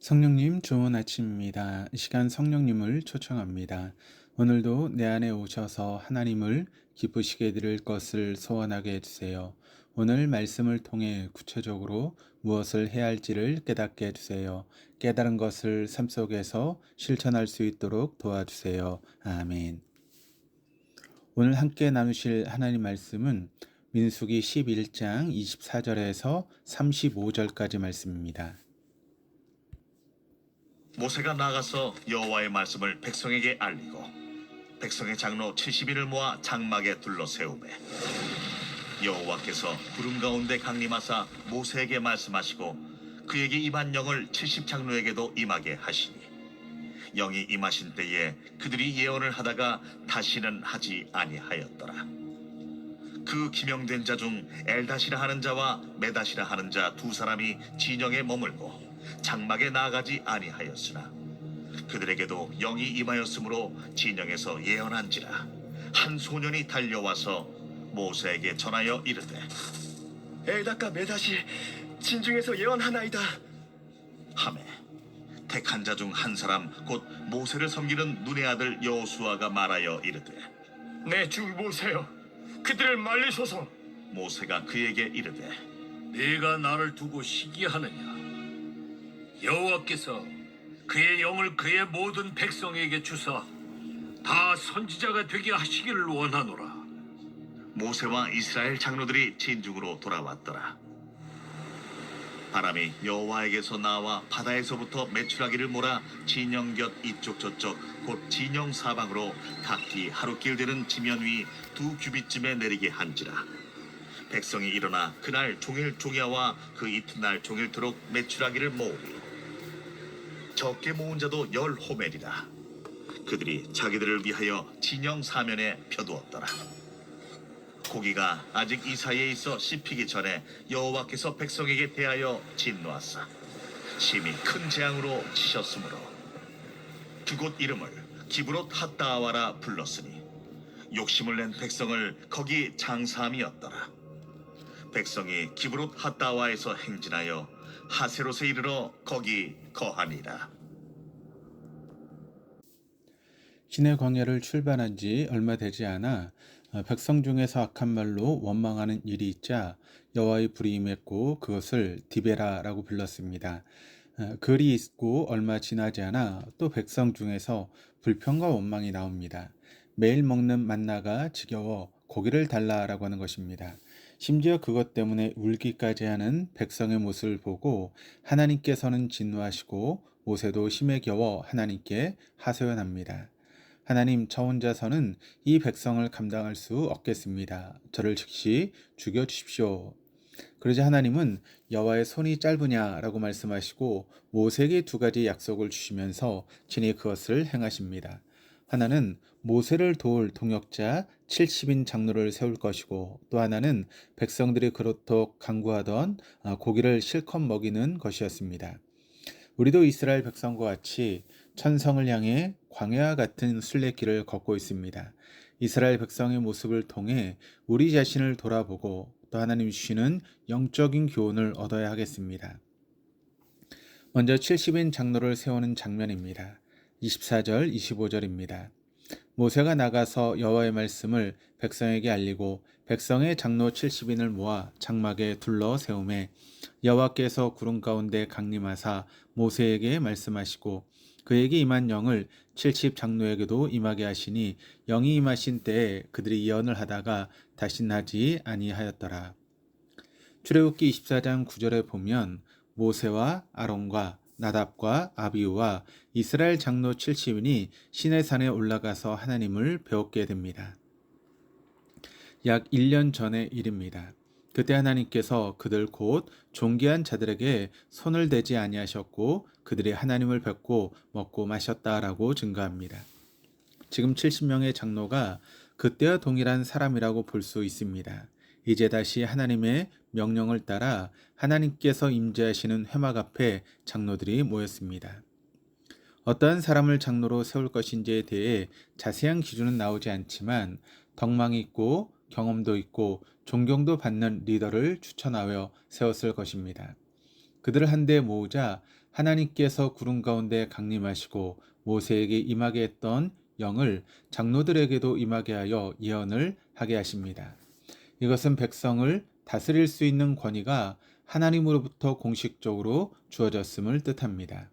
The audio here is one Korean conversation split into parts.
성령님 좋은 아침입니다. 이 시간 성령님을 초청합니다. 오늘도 내 안에 오셔서 하나님을 기쁘시게 드릴 것을 소원하게 해주세요. 오늘 말씀을 통해 구체적으로 무엇을 해야 할지를 깨닫게 해주세요. 깨달은 것을 삶 속에서 실천할 수 있도록 도와주세요. 아멘. 오늘 함께 나누실 하나님 말씀은 민수기 11장 24절에서 35절까지 말씀입니다. 모세가 나가서 여호와의 말씀을 백성에게 알리고 백성의 장로 70인을 모아 장막에 둘러 세우매 여호와께서 구름 가운데 강림하사 모세에게 말씀하시고 그에게 임한 영을 70장로에게도 임하게 하시니 영이 임하신 때에 그들이 예언을 하다가 다시는 하지 아니하였더라. 그 기명된 자 중 엘다시라 하는 자와 메다시라 하는 자 두 사람이 진영에 머물고 장막에 나아가지 아니하였으나 그들에게도 영이 임하였으므로 진영에서 예언한지라. 한 소년이 달려와서 모세에게 전하여 이르되 엘다가 메다시 진중에서 예언하나이다. 하매 택한 자 중 한 사람 곧 모세를 섬기는 눈의 아들 여호수아가 말하여 이르되 내 주 모세여, 그들을 말리소서. 모세가 그에게 이르되 네가 나를 두고 시기하느냐? 여호와께서 그의 영을 그의 모든 백성에게 주사 다 선지자가 되게 하시기를 원하노라. 모세와 이스라엘 장로들이 진중으로 돌아왔더라. 바람이 여호와에게서 나와 바다에서부터 메추라기를 몰아 진영 곁 이쪽 저쪽 곧 진영 사방으로 각기 하루길 되는 지면 위 2규빗쯤에 내리게 한지라. 백성이 일어나 그날 종일 종야와 그 이튿날 종일토록 메추라기를 모으니 적게 모은 자도 10호멜이라. 그들이 자기들을 위하여 진영 사면에 펴두었더라. 고기가 아직 이 사이에 있어 씹히기 전에 여호와께서 백성에게 대하여 진노하사 심히 큰 재앙으로 치셨으므로 그곳 이름을 기브롯 핫다아와라 불렀으니 욕심을 낸 백성을 거기 장사함이었더라. 백성이 기브롯 핫다아와에서 행진하여 하세롯에 이르러 거기 거하니라. 시내 광야를 출발한 지 얼마 되지 않아 백성 중에서 악한 말로 원망하는 일이 있자 여호와의 불이 임했고 그것을 디베라라고 불렀습니다. 글이 있고 얼마 지나지 않아 또 백성 중에서 불평과 원망이 나옵니다. 매일 먹는 만나가 지겨워 고기를 달라라고 하는 것입니다. 심지어 그것 때문에 울기까지 하는 백성의 모습을 보고 하나님께서는 진노하시고 모세도 심에 겨워 하나님께 하소연합니다. 하나님, 저 혼자서는 이 백성을 감당할 수 없겠습니다. 저를 즉시 죽여주십시오. 그러자 하나님은 여호와의 손이 짧으냐라고 말씀하시고 모세에게 2가지 약속을 주시면서 친히 그것을 행하십니다. 하나는 모세를 도울 동역자 70인 장로를 세울 것이고 또 하나는 백성들이 그렇도록 간구하던 고기를 실컷 먹이는 것이었습니다. 우리도 이스라엘 백성과 같이 천성을 향해 광야와 같은 순례길을 걷고 있습니다. 이스라엘 백성의 모습을 통해 우리 자신을 돌아보고 또 하나님 주시는 영적인 교훈을 얻어야 하겠습니다. 먼저 70인 장로를 세우는 장면입니다. 24절, 25절입니다. 모세가 나가서 여호와의 말씀을 백성에게 알리고 백성의 장로 70인을 모아 장막에 둘러 세우매 여호와께서 구름 가운데 강림하사 모세에게 말씀하시고 그에게 임한 영을 70 장로에게도 임하게 하시니 영이 임하신 때에 그들이 예언을 하다가 다시 나지 아니하였더라. 출애굽기 24장 9절에 보면 모세와 아론과 나답과 아비우와 이스라엘 장로 70인이 시내산에 올라가서 하나님을 배웠게 됩니다. 약 1년 전의 일입니다. 그때 하나님께서 그들 곧 존귀한 자들에게 손을 대지 아니하셨고 그들이 하나님을 뵙고 먹고 마셨다라고 증거합니다. 지금 70명의 장로가 그때와 동일한 사람이라고 볼 수 있습니다. 이제 다시 하나님의 명령을 따라 하나님께서 임재하시는 회막 앞에 장로들이 모였습니다. 어떠한 사람을 장로로 세울 것인지에 대해 자세한 기준은 나오지 않지만 덕망이 있고 경험도 있고 존경도 받는 리더를 추천하여 세웠을 것입니다. 그들을 한데 모으자 하나님께서 구름 가운데 강림하시고 모세에게 임하게 했던 영을 장로들에게도 임하게 하여 예언을 하게 하십니다. 이것은 백성을 다스릴 수 있는 권위가 하나님으로부터 공식적으로 주어졌음을 뜻합니다.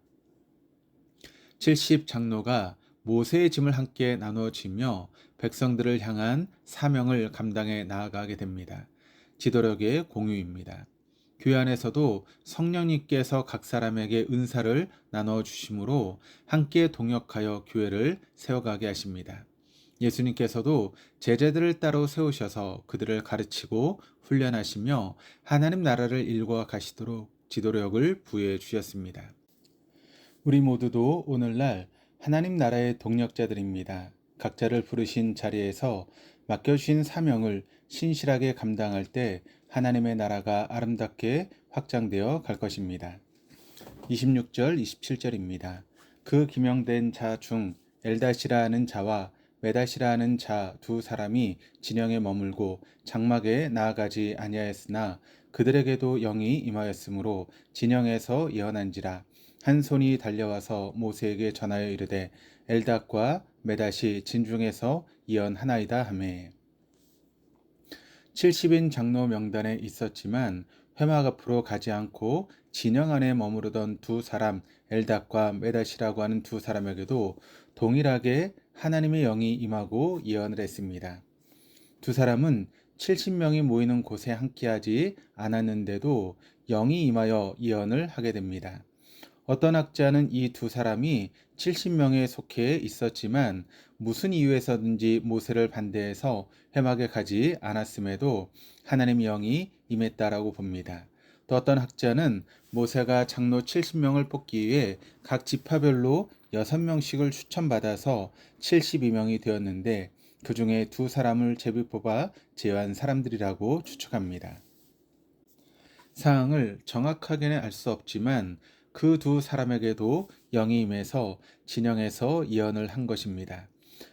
70 장로가 모세의 짐을 함께 나누어지며 백성들을 향한 사명을 감당해 나아가게 됩니다. 지도력의 공유입니다. 교회 안에서도 성령님께서 각 사람에게 은사를 나눠 주심으로 함께 동역하여 교회를 세워가게 하십니다. 예수님께서도 제자들을 따로 세우셔서 그들을 가르치고 훈련하시며 하나님 나라를 일궈 가시도록 지도력을 부여해 주셨습니다. 우리 모두도 오늘날 하나님 나라의 동력자들입니다. 각자를 부르신 자리에서 맡겨주신 사명을 신실하게 감당할 때 하나님의 나라가 아름답게 확장되어 갈 것입니다. 26절, 27절입니다. 그 기명된 자 중 엘다시라 하는 자와 메다시라 하는 자 두 사람이 진영에 머물고 장막에 나아가지 아니하였으나 그들에게도 영이 임하였으므로 진영에서 예언한지라. 한 손이 달려와서 모세에게 전하여 이르되 엘닷과 메닷이 진중에서 예언하나이다 하매. 70인 장로 명단에 있었지만 회막 앞으로 가지 않고 진영 안에 머무르던 두 사람 엘닷과 메닷이라고 하는 두 사람에게도 동일하게 하나님의 영이 임하고 예언을 했습니다. 두 사람은 70명이 모이는 곳에 함께하지 않았는데도 영이 임하여 예언을 하게 됩니다. 어떤 학자는 이 두 사람이 70명에 속해 있었지만 무슨 이유에서든지 모세를 반대해서 회막에 가지 않았음에도 하나님의 영이 임했다라고 봅니다. 또 어떤 학자는 모세가 장로 70명을 뽑기 위해 각 지파별로 6명씩을 추천받아서 72명이 되었는데 그 중에 두 사람을 제비 뽑아 제외한 사람들이라고 추측합니다. 사항을 정확하게는 알 수 없지만 그 두 사람에게도 영이 임해서 진영에서 예언을 한 것입니다.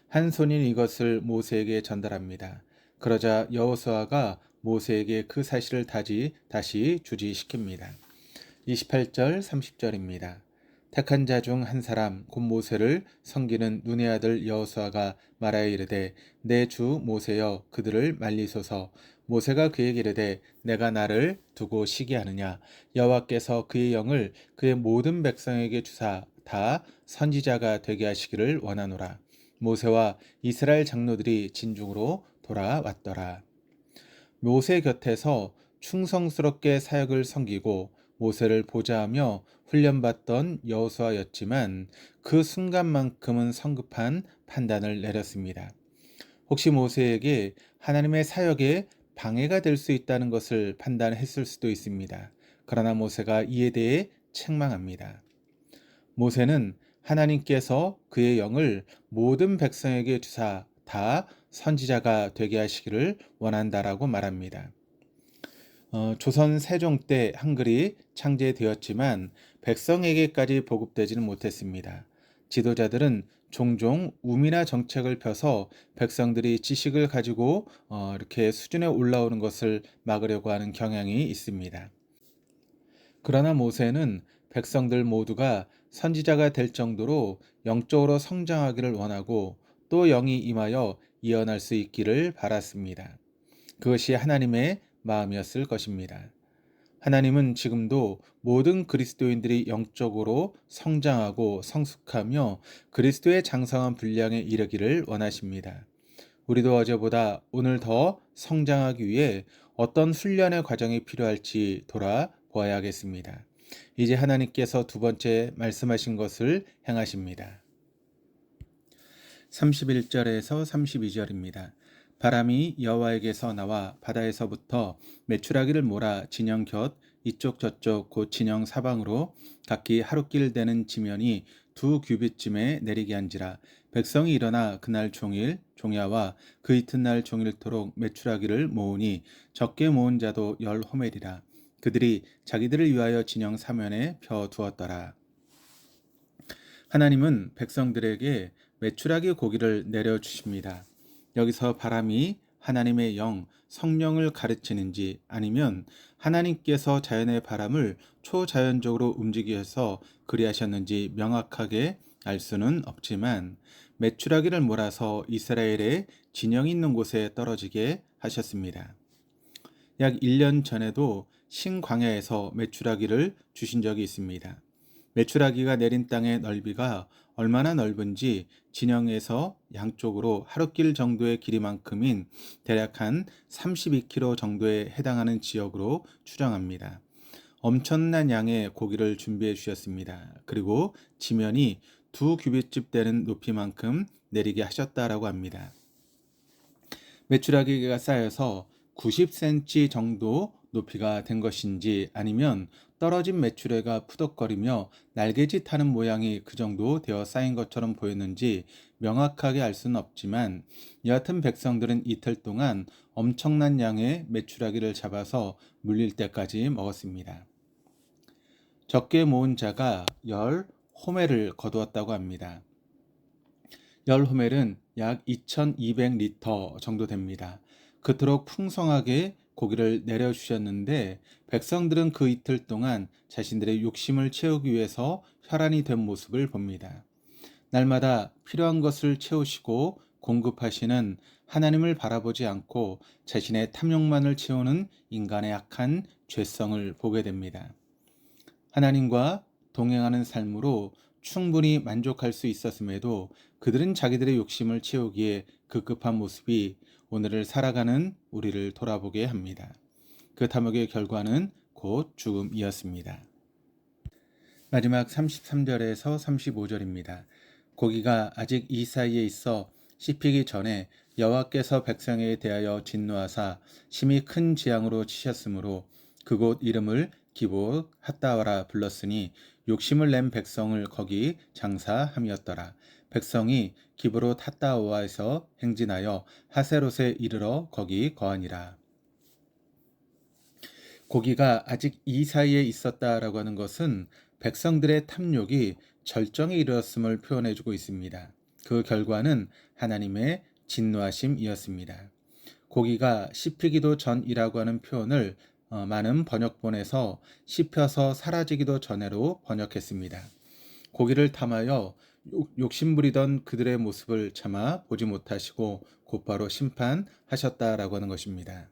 한 손인 이것을 모세에게 전달합니다. 그러자 여호수아가 모세에게 그 사실을 다시 주지시킵니다. 28절 30절입니다. 택한 자 중 한 사람 곧 모세를 섬기는 눈의 아들 여호수아가 말하여 이르되 내 주 모세여 그들을 말리소서. 모세가 그에게 이르되 내가 나를 두고 시기하느냐. 여호와께서 그의 영을 그의 모든 백성에게 주사 다 선지자가 되게 하시기를 원하노라. 모세와 이스라엘 장로들이 진중으로 돌아왔더라. 모세 곁에서 충성스럽게 사역을 섬기고 모세를 보좌하며 훈련받던 여호수아였지만 그 순간만큼은 성급한 판단을 내렸습니다. 혹시 모세에게 하나님의 사역에 방해가 될 수 있다는 것을 판단했을 수도 있습니다. 그러나 모세가 이에 대해 책망합니다. 모세는 하나님께서 그의 영을 모든 백성에게 주사 다 선지자가 되게 하시기를 원한다라고 말합니다. 조선 세종 때 한글이 창제되었지만 백성에게까지 보급되지는 못했습니다. 지도자들은 종종 우미나 정책을 펴서 백성들이 지식을 가지고 이렇게 수준에 올라오는 것을 막으려고 하는 경향이 있습니다. 그러나 모세는 백성들 모두가 선지자가 될 정도로 영적으로 성장하기를 원하고 또 영이 임하여 예언할 수 있기를 바랐습니다. 그것이 하나님의 마음이었을 것입니다. 하나님은 지금도 모든 그리스도인들이 영적으로 성장하고 성숙하며 그리스도의 장성한 분량에 이르기를 원하십니다. 우리도 어제보다 오늘 더 성장하기 위해 어떤 훈련의 과정이 필요할지 돌아보아야겠습니다. 이제 하나님께서 두 번째 말씀하신 것을 행하십니다. 31절에서 32절입니다. 바람이 여호와에게서 나와 바다에서부터 메추라기를 몰아 진영 곁 이쪽 저쪽 곧 진영 사방으로 각기 하루길 되는 지면이 2규빗쯤에 내리게 한지라. 백성이 일어나 그날 종일 종야와 그 이튿날 종일토록 메추라기를 모으니 적게 모은 자도 10호멜이라. 그들이 자기들을 위하여 진영 사면에 펴 두었더라. 하나님은 백성들에게 메추라기 고기를 내려주십니다. 여기서 바람이 하나님의 영, 성령을 가르치는지 아니면 하나님께서 자연의 바람을 초자연적으로 움직여서 그리하셨는지 명확하게 알 수는 없지만 메추라기를 몰아서 이스라엘의 진영 있는 곳에 떨어지게 하셨습니다. 약 1년 전에도 신광야에서 메추라기를 주신 적이 있습니다. 메추라기가 내린 땅의 넓이가 얼마나 넓은지 진영에서 양쪽으로 하루길 정도의 길이만큼인 대략 한 32km 정도에 해당하는 지역으로 추정합니다. 엄청난 양의 고기를 준비해 주셨습니다. 그리고 지면이 2규빗집 되는 높이만큼 내리게 하셨다라고 합니다. 메추라기가 쌓여서 90cm 정도 높이가 된 것인지 아니면 떨어진 메추라기가 푸덕거리며 날개짓 하는 모양이 그 정도 되어 쌓인 것처럼 보였는지 명확하게 알 수는 없지만 여하튼 백성들은 이틀 동안 엄청난 양의 메추라기를 잡아서 물릴 때까지 먹었습니다. 적게 모은 자가 10호멜을 거두었다고 합니다. 10호멜은 약 2200리터 정도 됩니다. 그토록 풍성하게 고기를 내려주셨는데 백성들은 그 이틀 동안 자신들의 욕심을 채우기 위해서 혈안이 된 모습을 봅니다. 날마다 필요한 것을 채우시고 공급하시는 하나님을 바라보지 않고 자신의 탐욕만을 채우는 인간의 악한 죄성을 보게 됩니다. 하나님과 동행하는 삶으로 충분히 만족할 수 있었음에도 그들은 자기들의 욕심을 채우기에 급급한 모습이 오늘을 살아가는 우리를 돌아보게 합니다. 그 탐욕의 결과는 곧 죽음이었습니다. 마지막 33절에서 35절입니다. 고기가 아직 이 사이에 있어 씹히기 전에 여호와께서 백성에 대하여 진노하사 심히 큰 재앙으로 치셨으므로 그곳 이름을 기봇 핫다와라 불렀으니 욕심을 낸 백성을 거기 장사함이었더라. 백성이 기브롯 핫다와에서 행진하여 하세롯에 이르러 거기 거하니라. 고기가 아직 이 사이에 있었다라고 하는 것은 백성들의 탐욕이 절정에 이르렀음을 표현해주고 있습니다. 그 결과는 하나님의 진노하심이었습니다. 고기가 씹히기도 전이라고 하는 표현을 많은 번역본에서 씹혀서 사라지기도 전에로 번역했습니다. 고기를 탐하여 욕심부리던 그들의 모습을 차마 보지 못하시고 곧바로 심판하셨다라고 하는 것입니다.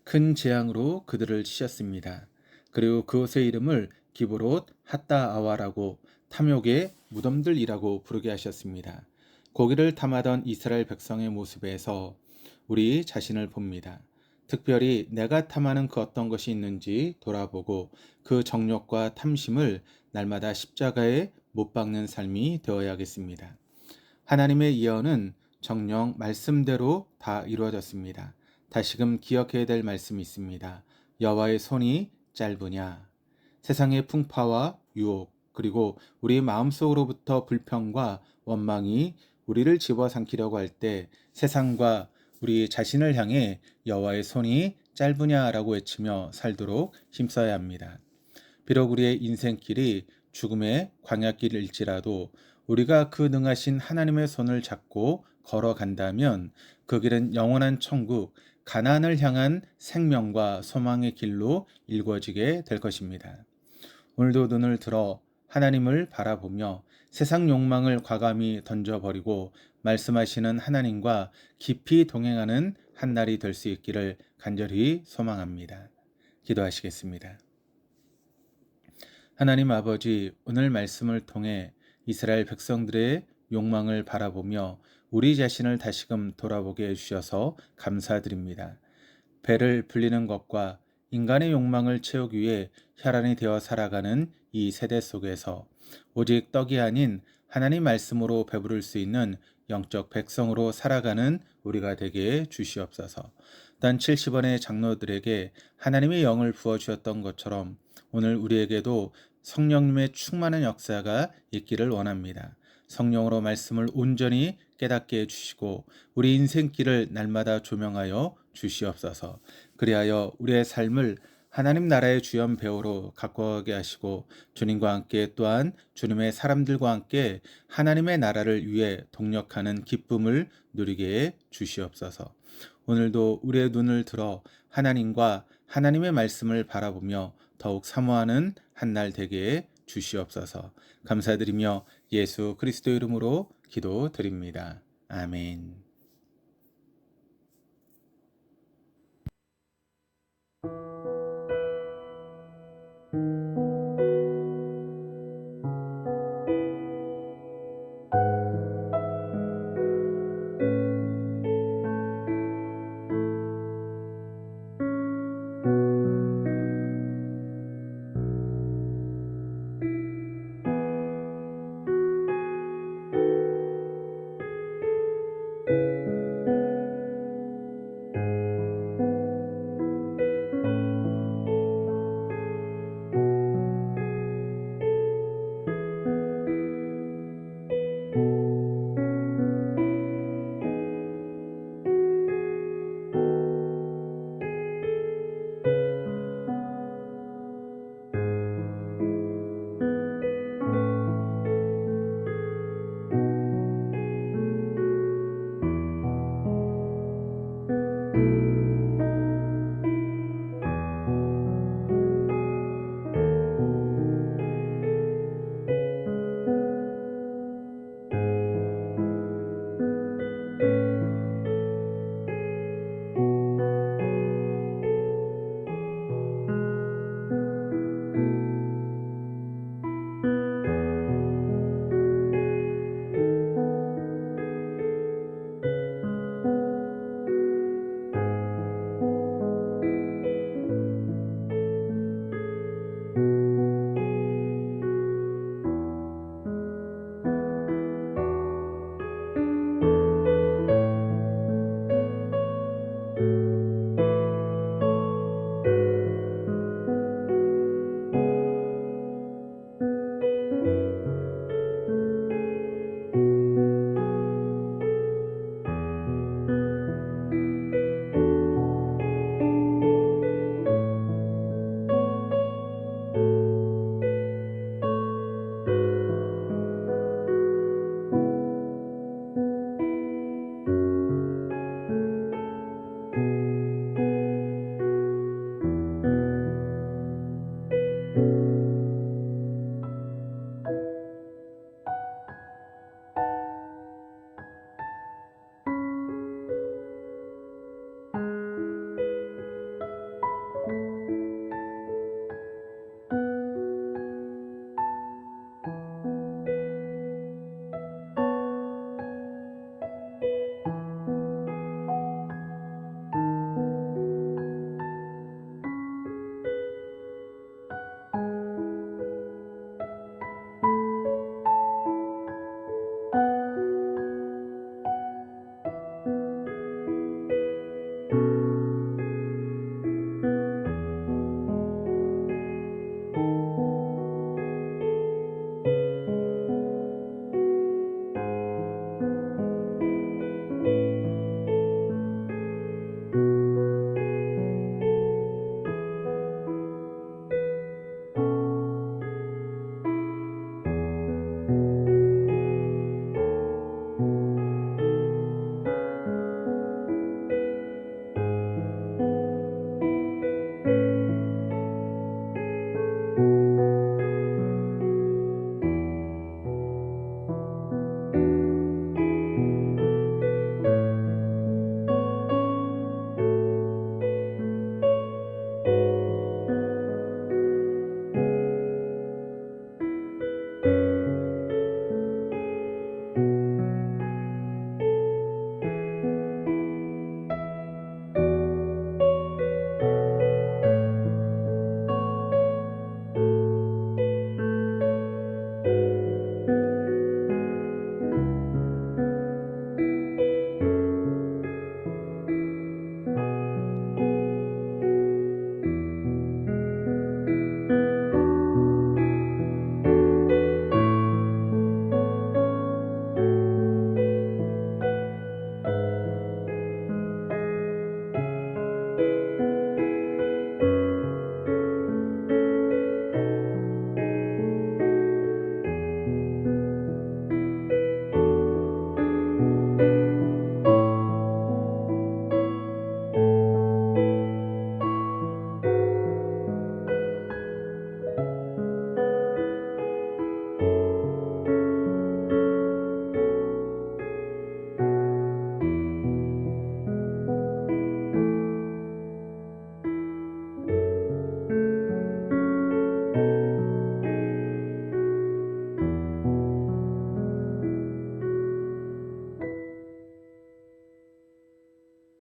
큰 재앙으로 그들을 치셨습니다. 그리고 그곳의 이름을 기브롯 핫다아와라고 탐욕의 무덤들이라고 부르게 하셨습니다. 고기를 탐하던 이스라엘 백성의 모습에서 우리 자신을 봅니다. 특별히 내가 탐하는 그 어떤 것이 있는지 돌아보고 그 정욕과 탐심을 날마다 십자가에 못 박는 삶이 되어야겠습니다. 하나님의 예언은 정녕 말씀대로 다 이루어졌습니다. 다시금 기억해야 될 말씀이 있습니다. 여호와의 손이 짧으냐. 세상의 풍파와 유혹 그리고 우리 마음속으로부터 불평과 원망이 우리를 집어삼키려고 할 때 세상과 우리 자신을 향해 여호와의 손이 짧으냐라고 외치며 살도록 힘써야 합니다. 비록 우리의 인생길이 죽음의 광야길일지라도 우리가 그 능하신 하나님의 손을 잡고 걸어간다면 그 길은 영원한 천국, 가나안을 향한 생명과 소망의 길로 일궈지게 될 것입니다. 오늘도 눈을 들어 하나님을 바라보며 세상 욕망을 과감히 던져버리고 말씀하시는 하나님과 깊이 동행하는 한 날이 될 수 있기를 간절히 소망합니다. 기도하시겠습니다. 하나님 아버지, 오늘 말씀을 통해 이스라엘 백성들의 욕망을 바라보며 우리 자신을 다시금 돌아보게 해주셔서 감사드립니다. 배를 불리는 것과 인간의 욕망을 채우기 위해 혈안이 되어 살아가는 이 세대 속에서 오직 떡이 아닌 하나님 말씀으로 배부를 수 있는 영적 백성으로 살아가는 우리가 되게 주시옵소서. 단 70원의 장로들에게 하나님의 영을 부어주셨던 것처럼 오늘 우리에게도 성령님의 충만한 역사가 있기를 원합니다. 성령으로 말씀을 온전히 깨닫게 해주시고 우리 인생길을 날마다 조명하여 주시옵소서. 그리하여 우리의 삶을 하나님 나라의 주연 배우로 가꿔가게 하시고 주님과 함께 또한 주님의 사람들과 함께 하나님의 나라를 위해 동력하는 기쁨을 누리게 해 주시옵소서. 오늘도 우리의 눈을 들어 하나님과 하나님의 말씀을 바라보며 더욱 사모하는 한 날 되게 해 주시옵소서. 감사드리며 예수 그리스도 이름으로 기도드립니다. 아멘.